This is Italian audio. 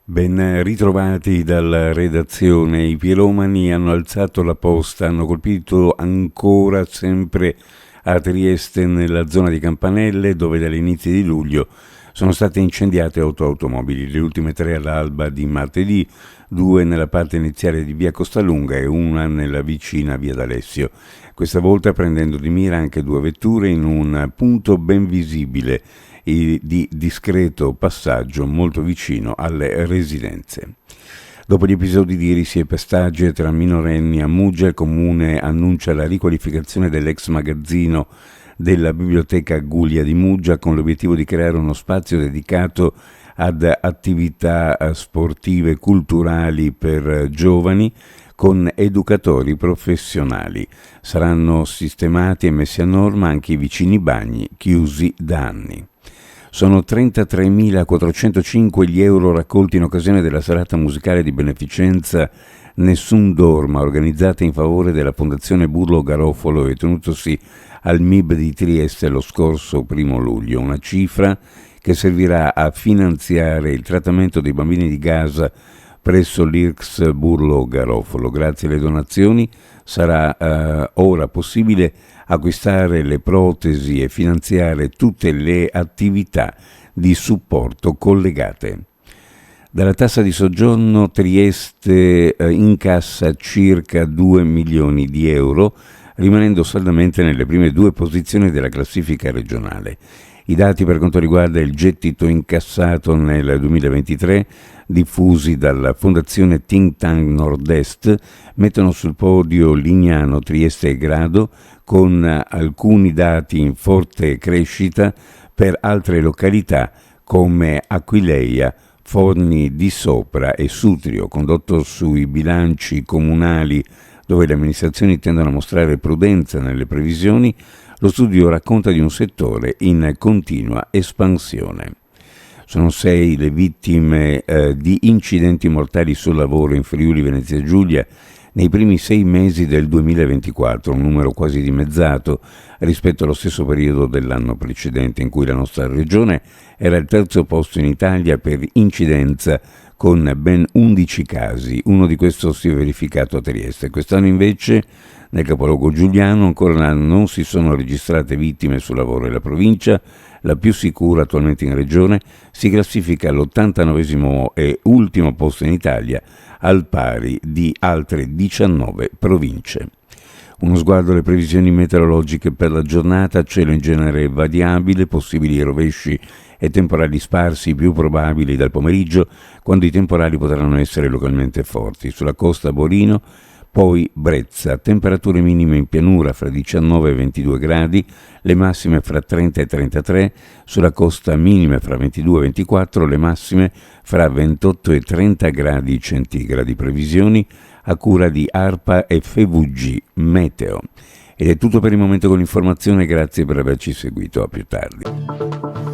Ben ritrovati dalla redazione. I piromani hanno alzato la posta, hanno colpito ancora sempre a Trieste nella zona di Campanelle, dove dall'inizio di luglio sono state incendiate 8 automobili, le ultime 3 all'alba di martedì, 2 nella parte iniziale di via Costalunga e una nella vicina via D'Alessio. Questa volta prendendo di mira anche 2 vetture in un punto ben visibile di discreto passaggio molto vicino alle residenze. Dopo gli episodi di risi e pestaggio tra minorenni a Muggia, il comune annuncia la riqualificazione dell'ex magazzino della biblioteca Guglia di Muggia con l'obiettivo di creare uno spazio dedicato ad attività sportive e culturali per giovani con educatori professionali. Saranno sistemati e messi a norma anche i vicini bagni chiusi da anni. Sono 33.405 gli euro raccolti in occasione della serata musicale di beneficenza Nessun Dorma, organizzata in favore della Fondazione Burlo Garofalo e tenutosi al MIB di Trieste lo scorso 1 luglio. Una cifra che servirà a finanziare il trattamento dei bambini di Gaza presso l'IRCS Burlo Garofalo. Grazie alle donazioni sarà ora possibile acquistare le protesi e finanziare tutte le attività di supporto collegate. Dalla tassa di soggiorno Trieste incassa circa 2 milioni di euro, rimanendo saldamente nelle prime 2 posizioni della classifica regionale. I dati per quanto riguarda il gettito incassato nel 2023, diffusi dalla Fondazione Think Tank Nord-Est, mettono sul podio Lignano, Trieste e Grado, con alcuni dati in forte crescita per altre località come Aquileia, Forni di Sopra e Sutrio. Condotto sui bilanci comunali dove le amministrazioni tendono a mostrare prudenza nelle previsioni, lo studio racconta di un settore in continua espansione. Sono 6 le vittime di incidenti mortali sul lavoro in Friuli Venezia Giulia nei primi 6 mesi del 2024, un numero quasi dimezzato rispetto allo stesso periodo dell'anno precedente, in cui la nostra regione era al 3° posto in Italia per incidenza con ben 11 casi. Uno di questi si è verificato a Trieste. Quest'anno invece nel capoluogo giuliano ancora non si sono registrate vittime sul lavoro e la provincia, la più sicura attualmente in regione, si classifica all'89° e ultimo posto in Italia, al pari di altre 19 province. Uno sguardo alle previsioni meteorologiche per la giornata: cielo in genere variabile, possibili rovesci e temporali sparsi più probabili dal pomeriggio, quando i temporali potranno essere localmente forti. Sulla costa Borino, poi Brezza, temperature minime in pianura fra 19 e 22 gradi, le massime fra 30 e 33, sulla costa minime fra 22 e 24, le massime fra 28 e 30 gradi centigradi. Previsioni a cura di ARPA e FVG Meteo. Ed è tutto per il momento con l'informazione, grazie per averci seguito, a più tardi.